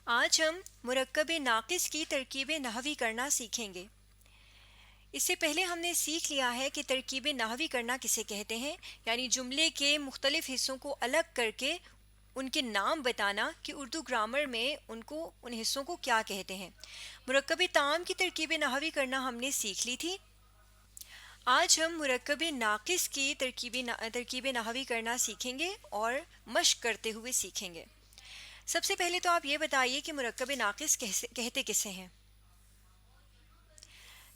آج ہم مرکب ناقص کی ترکیب نحوی کرنا سیکھیں گے۔ اس سے پہلے ہم نے سیکھ لیا ہے کہ ترکیب نحوی کرنا کسے کہتے ہیں، یعنی جملے کے مختلف حصوں کو الگ کر کے ان کے نام بتانا کہ اردو گرامر میں ان حصوں کو کیا کہتے ہیں۔ مرکب تام کی ترکیب نحوی کرنا ہم نے سیکھ لی تھی۔ آج ہم مرکب ناقص کی ترکیب نحوی کرنا سیکھیں گے اور مشق کرتے ہوئے سیکھیں گے۔ سب سے پہلے تو آپ یہ بتائیے کہ مرکب ناقص کہتے کسے ہیں؟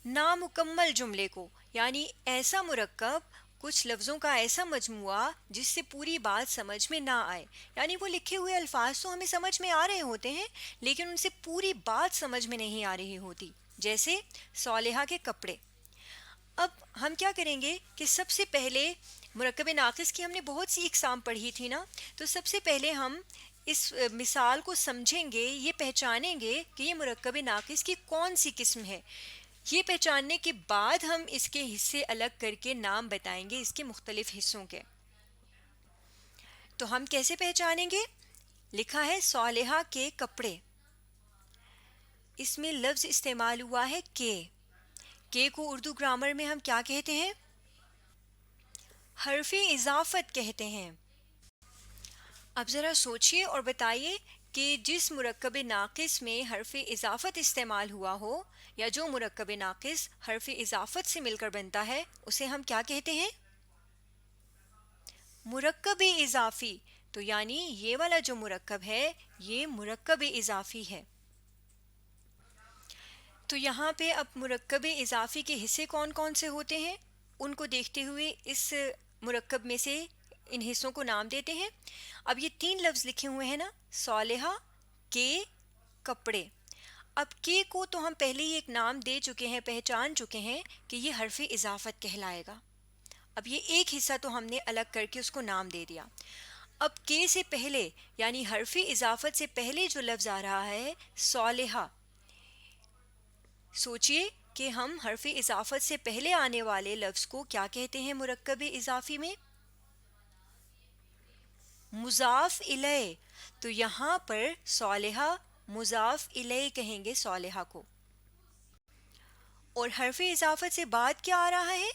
نامکمل جملے کو، یعنی ایسا مرکب، کچھ لفظوں کا ایسا مجموعہ جس سے پوری بات سمجھ میں نہ آئے، یعنی وہ لکھے ہوئے الفاظ تو ہمیں سمجھ میں آ رہے ہوتے ہیں لیکن ان سے پوری بات سمجھ میں نہیں آ رہی ہوتی، جیسے صالحہ کے کپڑے۔ اب ہم کیا کریں گے کہ سب سے پہلے مرکب ناقص کی ہم نے بہت سی اقسام پڑھی تھی نا، تو سب سے پہلے ہم اس مثال کو سمجھیں گے، یہ پہچانیں گے کہ یہ مرکب ناقص کی کون سی قسم ہے۔ یہ پہچاننے کے بعد ہم اس کے حصے الگ کر کے نام بتائیں گے اس کے مختلف حصوں کے۔ تو ہم کیسے پہچانیں گے؟ لکھا ہے صالحہ کے کپڑے، اس میں لفظ استعمال ہوا ہے کہ کو اردو گرامر میں ہم کیا کہتے ہیں؟ حرف اضافت کہتے ہیں۔ اب ذرا سوچئے اور بتائیے کہ جس مرکب ناقص میں حرف اضافت استعمال ہوا ہو یا جو مرکب ناقص حرف اضافت سے مل کر بنتا ہے اسے ہم کیا کہتے ہیں؟ مرکب اضافی۔ تو یعنی یہ والا جو مرکب ہے یہ مرکب اضافی ہے۔ تو یہاں پہ اب مرکب اضافی کے حصے کون کون سے ہوتے ہیں ان کو دیکھتے ہوئے اس مرکب میں سے ان حصوں کو نام دیتے ہیں۔ اب یہ 3 لفظ لکھے ہوئے ہیں نا، صالحہ کے کپڑے۔ اب کے کو تو ہم پہلے ہی ایک نام دے چکے ہیں، پہچان چکے ہیں کہ یہ حرف اضافت کہلائے گا۔ اب یہ ایک حصہ تو ہم نے الگ کر کے اس کو نام دے دیا۔ اب کے سے پہلے یعنی حرف اضافت سے پہلے جو لفظ آ رہا ہے صالحہ، سوچئے کہ ہم حرف اضافت سے پہلے آنے والے لفظ کو کیا کہتے ہیں مرکب اضافی میں؟ مضاف الیہ۔ تو یہاں پر صالحہ مضاف الیہ کہیں گے صالحہ کو۔ اور حرف اضافت سے بعد کیا آ رہا ہے؟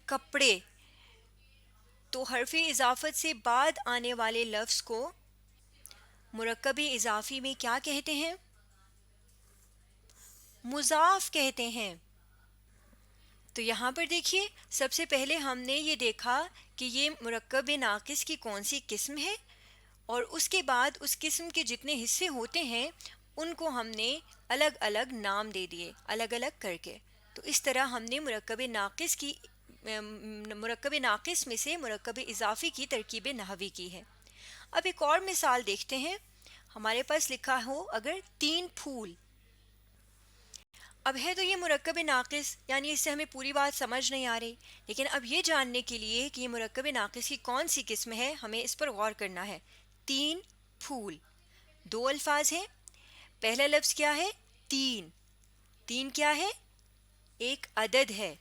کپڑے۔ تو حرف اضافت سے بعد آنے والے لفظ کو مرکب اضافی میں کیا کہتے ہیں؟ مضاف کہتے ہیں۔ تو یہاں پر دیکھیے سب سے پہلے ہم نے یہ دیکھا کہ یہ مرکب ناقص کی کون سی قسم ہے، اور اس کے بعد اس قسم کے جتنے حصے ہوتے ہیں ان کو ہم نے الگ الگ نام دے دیے، الگ الگ کر کے۔ تو اس طرح ہم نے مرکب ناقص میں سے مرکب اضافی کی ترکیب نحوی کی ہے۔ اب ایک اور مثال دیکھتے ہیں۔ ہمارے پاس لکھا ہو اگر 3 پھول، اب ہے تو یہ مرکب ناقص، یعنی اس سے ہمیں پوری بات سمجھ نہیں آ رہی، لیکن اب یہ جاننے کے لیے کہ یہ مرکب ناقص کی کون سی قسم ہے ہمیں اس پر غور کرنا ہے۔ 3 پھول، 2 الفاظ ہیں۔ پہلا لفظ کیا ہے؟ 3۔ 3 کیا ہے؟ ایک عدد ہے،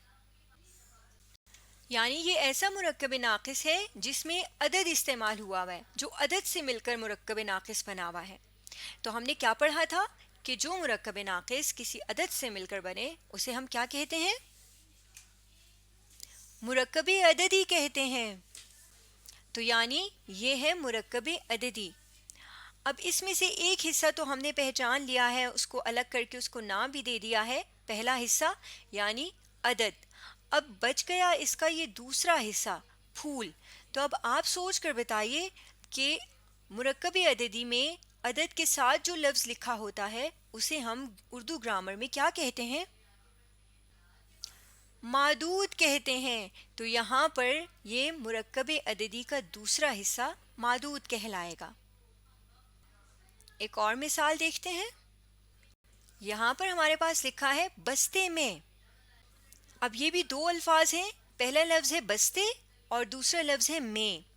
یعنی یہ ایسا مرکب ناقص ہے جس میں عدد استعمال ہوا ہے، جو عدد سے مل کر مرکب ناقص بنا ہوا ہے۔ تو ہم نے کیا پڑھا تھا کہ جو مرکب ناقص کسی عدد سے مل کر بنے اسے ہم کیا کہتے ہیں؟ مرکب عددی کہتے ہیں۔ تو یعنی یہ ہے مرکب عددی۔ اب اس میں سے ایک حصہ تو ہم نے پہچان لیا ہے، اس کو الگ کر کے اس کو نام بھی دے دیا ہے، پہلا حصہ یعنی عدد۔ اب بچ گیا اس کا یہ دوسرا حصہ پھول۔ تو اب آپ سوچ کر بتائیے کہ مرکب عددی میں عدد کے ساتھ جو لفظ لکھا ہوتا ہے اسے ہم اردو گرامر میں کیا کہتے ہیں؟ معدود کہتے ہیں۔ تو یہاں پر یہ مرکب عددی کا دوسرا حصہ معدود کہلائے گا۔ ایک اور مثال دیکھتے ہیں۔ یہاں پر ہمارے پاس لکھا ہے بستے میں۔ اب یہ بھی 2 الفاظ ہیں، پہلا لفظ ہے بستے اور دوسرا لفظ ہے میں۔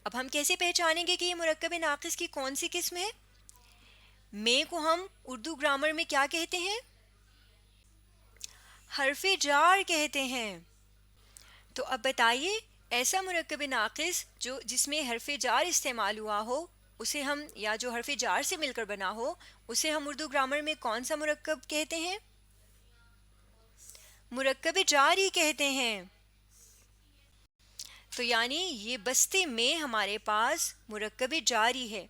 اب ہم کیسے پہچانیں گے کہ یہ مرکب ناقص کی کون سی قسم ہے؟ میں کو ہم اردو گرامر میں کیا کہتے ہیں؟ حرف جار کہتے ہیں۔ تو اب بتائیے ایسا مرکب ناقص جس میں حرف جار استعمال ہوا ہو اسے ہم یا جو حرف جار سے مل کر بنا ہو اسے ہم اردو گرامر میں کون سا مرکب کہتے ہیں؟ مرکب جاری کہتے ہیں. تو یعنی یہ بستے میں ہمارے پاس مرکب جاری ہے.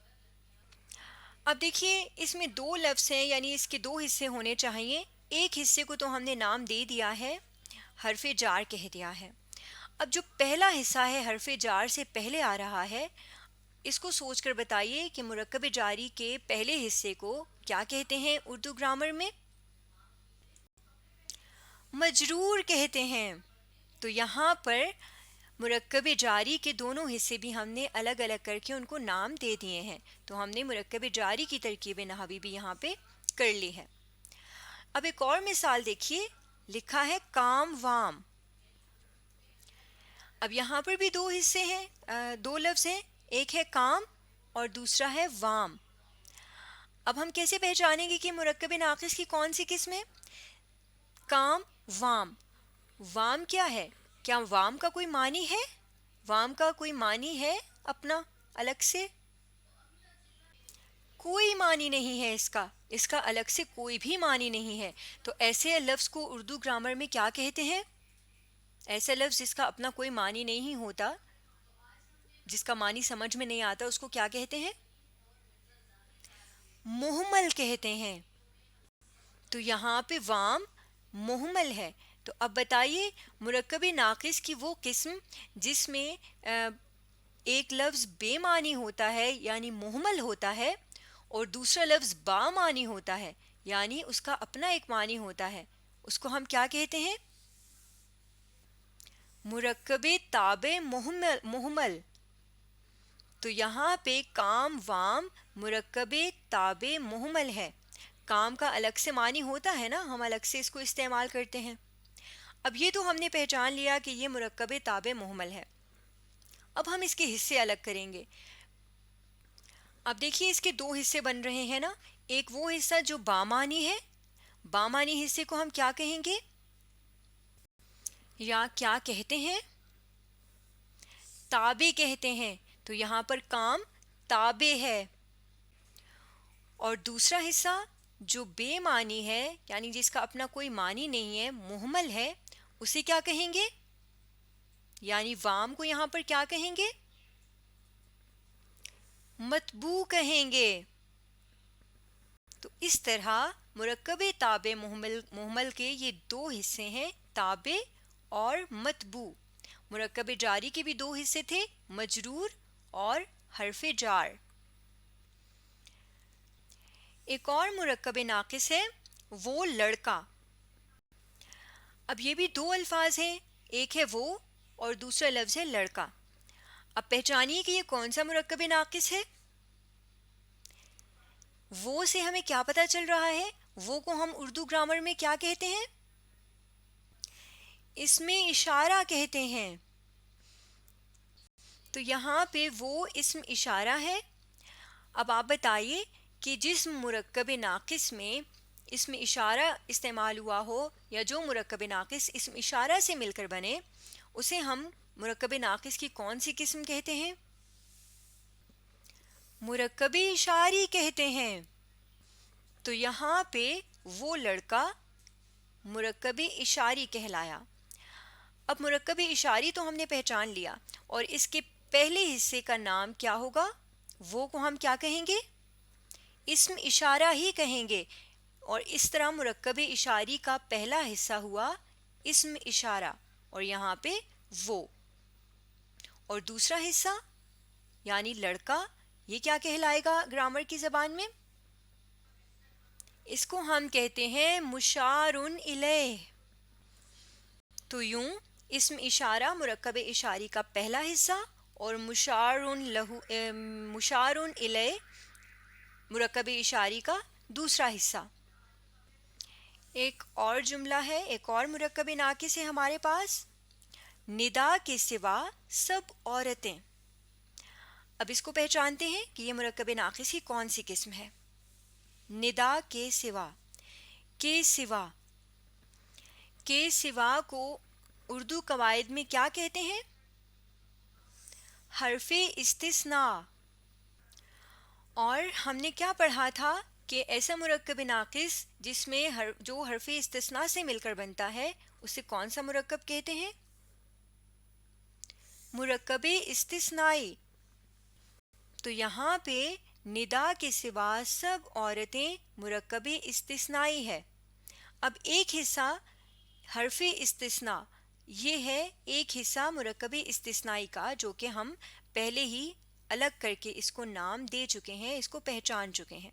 اب دیکھیے اس میں دو لفظ ہیں، یعنی اس کے دو حصے ہونے چاہیے. ایک حصے کو تو ہم نے نام دے دیا ہے، حرف جار کہہ دیا ہے. اب جو پہلا حصہ ہے حرف جار سے پہلے آ رہا ہے، اس کو سوچ کر بتائیے کہ مرکب جاری کے پہلے حصے کو کیا کہتے ہیں اردو گرامر میں؟ مجرور کہتے ہیں. تو یہاں پر مرکب جاری کے دونوں حصے بھی ہم نے الگ الگ کر کے ان کو نام دے دیے ہیں. تو ہم نے مرکب جاری کی ترکیب نحوی بھی یہاں پہ کر لی ہے. اب ایک اور مثال دیکھیے، لکھا ہے کام وام. اب یہاں پر بھی دو حصے ہیں، دو لفظ ہیں، ایک ہے کام اور دوسرا ہے وام. اب ہم کیسے پہچانیں گے کہ مرکب ناقص کی کون سی قسم ہے؟ کام وام. وام کیا ہے؟ کیا وام کا کوئی معنی ہے؟ وام کا کوئی معنی ہے اپنا الگ سے؟ کوئی معنی نہیں ہے اس کا الگ سے کوئی بھی معنی نہیں ہے. تو ایسے لفظ کو اردو گرامر میں کیا کہتے ہیں؟ ایسا لفظ جس کا اپنا کوئی معنی نہیں ہوتا، جس کا معنی سمجھ میں نہیں آتا، اس کو کیا کہتے ہیں؟ مہمل کہتے ہیں. تو یہاں پہ وام مہمل ہے. تو اب بتائیے مرکب ناقص کی وہ قسم جس میں ایک لفظ بے معنی ہوتا ہے یعنی مہمل ہوتا ہے، اور دوسرا لفظ با معنی ہوتا ہے یعنی اس کا اپنا ایک معنی ہوتا ہے، اس کو ہم کیا کہتے ہیں؟ مرکب تابع مہمل. تو یہاں پہ کام وام مرکب تابع مہمل ہے. کام کا الگ سے معنی ہوتا ہے نا، ہم الگ سے اس کو استعمال کرتے ہیں. اب یہ تو ہم نے پہچان لیا کہ یہ مرکب تابع مہمل ہے. اب ہم اس کے حصے الگ کریں گے. اب دیکھیے اس کے دو حصے بن رہے ہیں نا. ایک وہ حصہ جو بامانی ہے، بامانی حصے کو ہم کیا کہیں گے یا کیا کہتے ہیں؟ تابع کہتے ہیں. تو یہاں پر کام تابع ہے. اور دوسرا حصہ جو بے معنی ہے یعنی جس کا اپنا کوئی معنی نہیں ہے، مہمل ہے، اسے کیا کہیں گے؟ یعنی وام کو یہاں پر کیا کہیں گے؟ مطبوع کہیں گے. تو اس طرح مرکب تابع مہمل کے یہ دو حصے ہیں، تابع اور مطبوع. مرکب جاری کے بھی دو حصے تھے، مجرور اور حرف جار. ایک اور مرکب ناقص ہے وہ لڑکا. اب یہ بھی دو الفاظ ہیں، ایک ہے وہ اور دوسرا لفظ ہے لڑکا. اب پہچانیے کہ یہ کون سا مرکب ناقص ہے. وہ سے ہمیں کیا پتہ چل رہا ہے؟ وہ کو ہم اردو گرامر میں کیا کہتے ہیں؟ اسم اشارہ کہتے ہیں. تو یہاں پہ وہ اسم اشارہ ہے. اب آپ بتائیے کہ جس مرکب ناقص میں اسم اشارہ استعمال ہوا ہو یا جو مرکب ناقص اسم اشارہ سے مل کر بنے، اسے ہم مرکب ناقص کی کون سی قسم کہتے ہیں؟ مرکب اشاری کہتے ہیں. تو یہاں پہ وہ لڑکا مرکب اشاری کہلایا. اب مرکب اشاری تو ہم نے پہچان لیا، اور اس کے پہلے حصے کا نام کیا ہوگا؟ وہ کو ہم کیا کہیں گے؟ اسم اشارہ ہی کہیں گے. اور اس طرح مرکب اشاری کا پہلا حصہ ہوا اسم اشارہ اور یہاں پہ وہ، اور دوسرا حصہ یعنی لڑکا یہ کیا کہلائے گا گرامر کی زبان میں؟ اس کو ہم کہتے ہیں مشار الیہ. تو یوں اسم اشارہ مرکب اشاری کا پہلا حصہ اور مشار الیہ مرکب اشاری کا دوسرا حصہ. ایک اور جملہ ہے، ایک اور مرکب ناقص ہے ہمارے پاس، ندا کے سوا سب عورتیں. اب اس کو پہچانتے ہیں کہ یہ مرکب ناقص کی کون سی قسم ہے. ندا کے سوا، کے سوا، کے سوا کو اردو قواعد میں کیا کہتے ہیں؟ حرف استثناء. اور ہم نے کیا پڑھا تھا کہ ایسا مرکب ناقص جس میں جو حرف استثناء سے مل کر بنتا ہے اسے کون سا مرکب کہتے ہیں؟ مرکب استثنائی. تو یہاں پہ ندا کے سوا سب عورتیں مرکب استثنائی ہے. اب ایک حصہ حرف استثناء، یہ ہے ایک حصہ مرکب استثنائی کا جو کہ ہم پہلے ہی الگ کر کے اس کو نام دے چکے ہیں، اس کو پہچان چکے ہیں.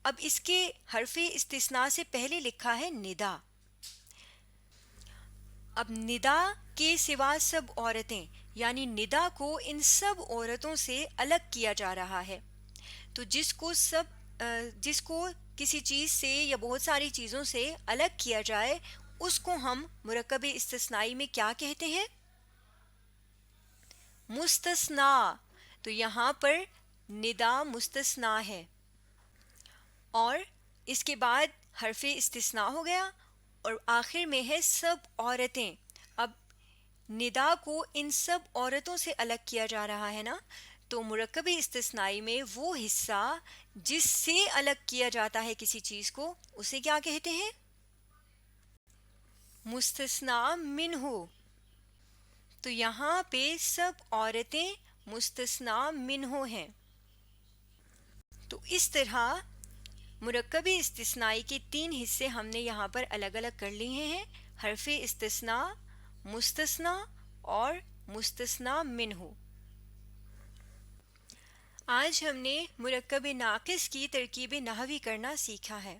اب اس کے حرف استثناء سے پہلے لکھا ہے ندا. اب ندا کے سوا سب عورتیں، یعنی ندا کو ان سب عورتوں سے الگ کیا جا رہا ہے. تو جس کو کسی چیز سے یا بہت ساری چیزوں سے الگ کیا جائے اس کو ہم مرکب استثنائی میں کیا کہتے ہیں؟ مستثنا. تو یہاں پر ندا مستثنا ہے اور اس کے بعد حرف استثناء ہو گیا اور آخر میں ہے سب عورتیں. اب ندا کو ان سب عورتوں سے الگ کیا جا رہا ہے نا، تو مرکب استثنائی میں وہ حصہ جس سے الگ کیا جاتا ہے کسی چیز کو اسے کیا کہتے ہیں؟ مستثنا منہ. تو یہاں پہ سب عورتیں مستثنا منہ ہیں. تو اس طرح مرکب استثنائی کے 3 حصے ہم نے یہاں پر الگ الگ کر لیے ہیں: حرف استثناء، مستثنا اور مستثنا منہ. آج ہم نے مرکب ناقص کی ترکیب نحوی کرنا سیکھا ہے.